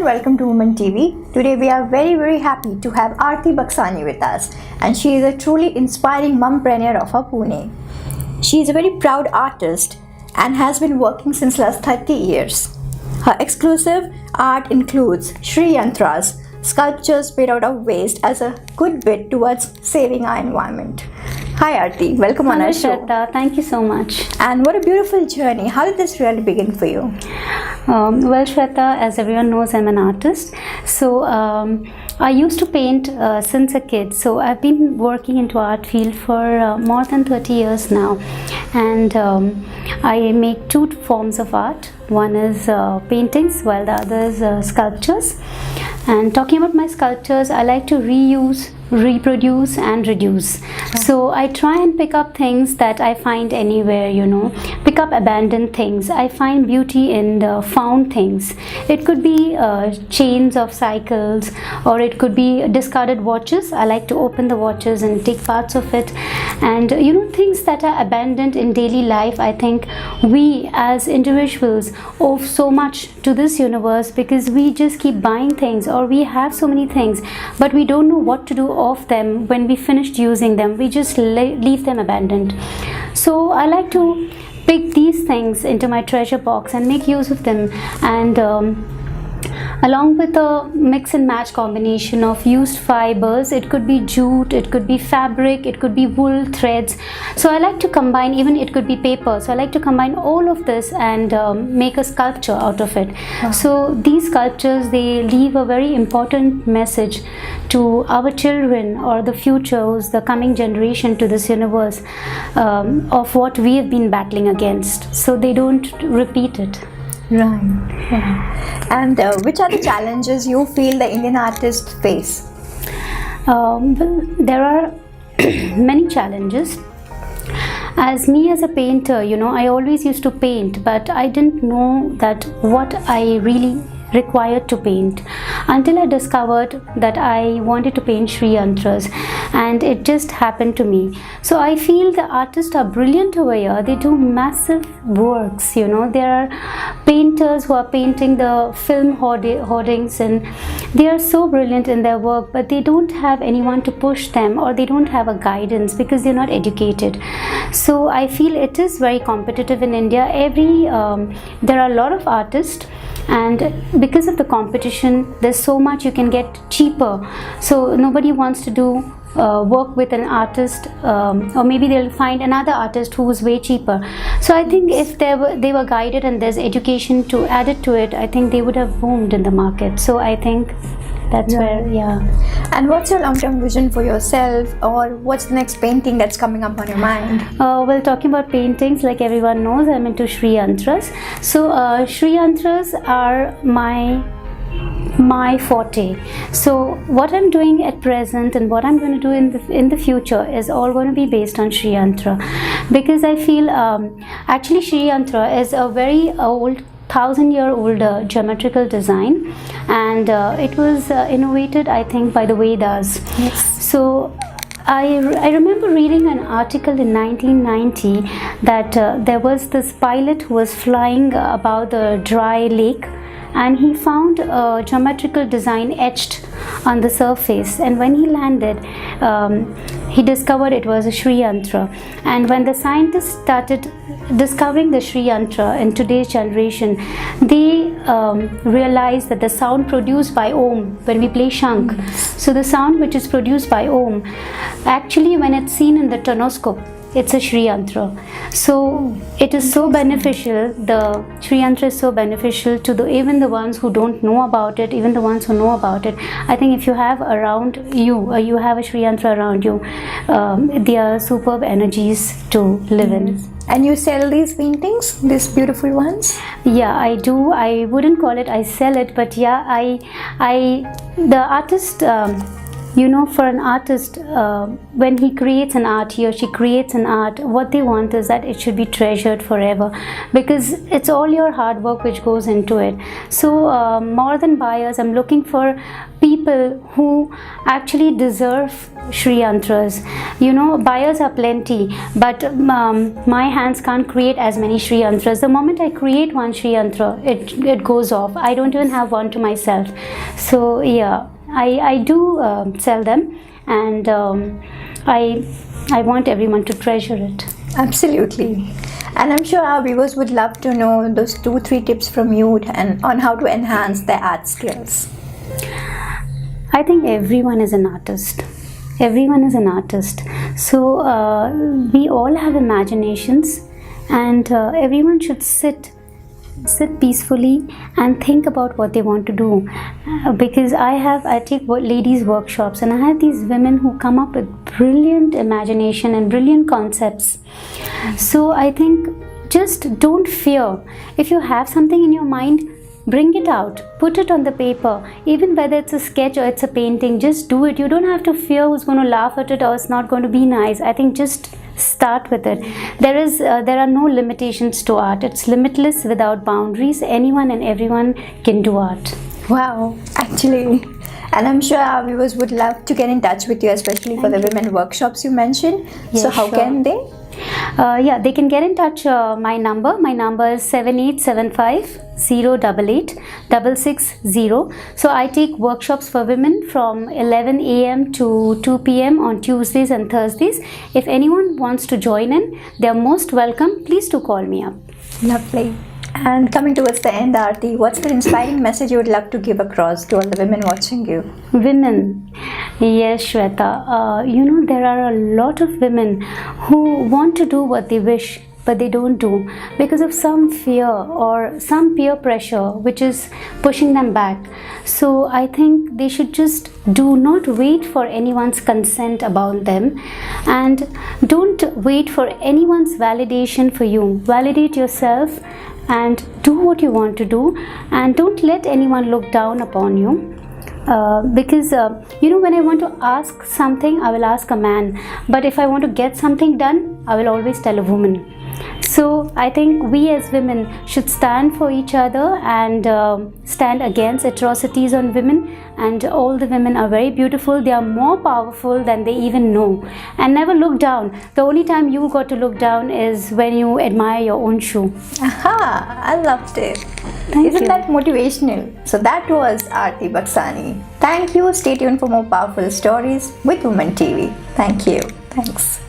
welcome to Women TV. Today we are very happy to have Aarti Buxani with us, and she is a truly inspiring mumpreneur of our Pune. She is a very proud artist and has been working since last 30 years. Her exclusive art includes Shri Yantras, sculptures made out of waste as a good bit towards saving our environment. Hi Aarti, welcome on our show. Shweta, thank you so much. And what a beautiful journey. How did this really begin for you? Well, Shweta, as everyone knows, I'm an artist. So I used to paint since a kid. So I've been working into art field for more than 30 years now. And I make two forms of art. One is paintings, while the other is sculptures. And talking about my sculptures, I like to reuse, reproduce and reduce. So I try and pick up things that I find anywhere, pick up abandoned things. I find beauty in the found things. It could be chains of cycles, or it could be discarded watches. I like to open the watches and take parts of it. And things that are abandoned in daily life, I think we as individuals owe so much to this universe, because we just keep buying things, or we have so many things, but we don't know what to do of them when we finished using them. We just leave them abandoned. So I like to pick these things into my treasure box and make use of them, and along with a mix and match combination of used fibers. It could be jute, it could be fabric, it could be wool, threads. So I like to combine, even it could be paper. So I like to combine all of this and make a sculpture out of it. So these sculptures, they leave a very important message to our children, or the futures, the coming generation, to this universe, of what we have been battling against, so they don't repeat it. Right. Yeah. And which are the challenges you feel the Indian artists face? Well, there are many challenges. As a painter, I always used to paint, but I didn't know that what I really required to paint, until I discovered that I wanted to paint Shri Yantras, and it just happened to me. So I feel the artists are brilliant over here. They do massive works. There are painters who are painting the film hoardings, and they are so brilliant in their work, but they don't have anyone to push them, or they don't have a guidance because they're not educated. So I feel it is very competitive in India. There are a lot of artists, and because of the competition, there's so much you can get cheaper. So nobody wants to do work with an artist, or maybe they'll find another artist who's way cheaper. So I think if they were guided and there's education to add it to it, I think they would have boomed in the market. So I think that's where. And what's your long-term vision for yourself, or what's the next painting that's coming up on your mind? Well, talking about paintings, like everyone knows, I'm into Shri Yantras. So Shri Yantras are my forte. So what I'm doing at present and what I'm going to do in the future is all going to be based on Shri Yantra, because I feel actually Shri Yantra is a very old, 1,000-year-old geometrical design, and it was innovated, I think, by the Vedas. Yes. So I remember reading an article in 1990 that there was this pilot who was flying above the dry lake, and he found a geometrical design etched on the surface, and when he landed, he discovered it was a Shri Yantra. And when the scientists started discovering the Shri Yantra in today's generation, they realized that the sound produced by Om, when we play Shank, so the sound which is produced by Om, actually when it's seen in the tonoscope, it's a Shri Yantra. So it is so beneficial. The Shri Yantra is so beneficial to even the ones who don't know about it, even the ones who know about it. I think if you have around you, you have a Shri Yantra around you, they are superb energies to live in. And you sell these paintings, these beautiful ones? Yeah, I do. I wouldn't call it I sell it, but yeah, the artist, for an artist, when he creates an art, he or she creates an art, what they want is that it should be treasured forever, because it's all your hard work which goes into it. So more than buyers, I'm looking for people who actually deserve Shri Yantras, buyers are plenty, but my hands can't create as many Sri Yantras. The moment I create one Sri Yantra, it goes off. I don't even have one to myself. So yeah, I do sell them, and I want everyone to treasure it. Absolutely. And I'm sure our viewers would love to know those 2-3 tips from you and on how to enhance their art skills. I think everyone is an artist. Everyone is an artist. So we all have imaginations, and everyone should sit peacefully and think about what they want to do. Because I take ladies workshops, and I have these women who come up with brilliant imagination and brilliant concepts. So I think just don't fear. If you have something in your mind, bring it out, put it on the paper. Even whether it's a sketch or it's a painting, just do it. You don't have to fear who's going to laugh at it or it's not going to be nice. I think just start with it. There are no limitations to art. It's limitless, without boundaries. Anyone and everyone can do art. Wow, actually. And I'm sure our viewers would love to get in touch with you, especially for the women workshops you mentioned. Yes, so how can they? They can get in touch. My number is 7875 088 660. So I take workshops for women from 11 a.m. to 2 p.m. on Tuesdays and Thursdays. If anyone wants to join in, they are most welcome. Please do call me up. Lovely. And coming towards the end, Aarti, what's the inspiring message you would love to give across to all the women watching you? Women. Yes, Shweta. There are a lot of women who want to do what they wish, but they don't do because of some fear or some peer pressure which is pushing them back. So I think they should just do not wait for anyone's consent about them, and don't wait for anyone's validation for you. Validate yourself and do what you want to do, and don't let anyone look down upon you. Because when I want to ask something, I will ask a man, but if I want to get something done, I will always tell a woman. So I think we as women should stand for each other and stand against atrocities on women. And all the women are very beautiful. They are more powerful than they even know. And never look down. The only time you got to look down is when you admire your own shoe. Aha, I loved it. Isn't that motivational? So that was Aarti Buxani. Thank you. Stay tuned for more powerful stories with Women TV. Thank you. Thanks.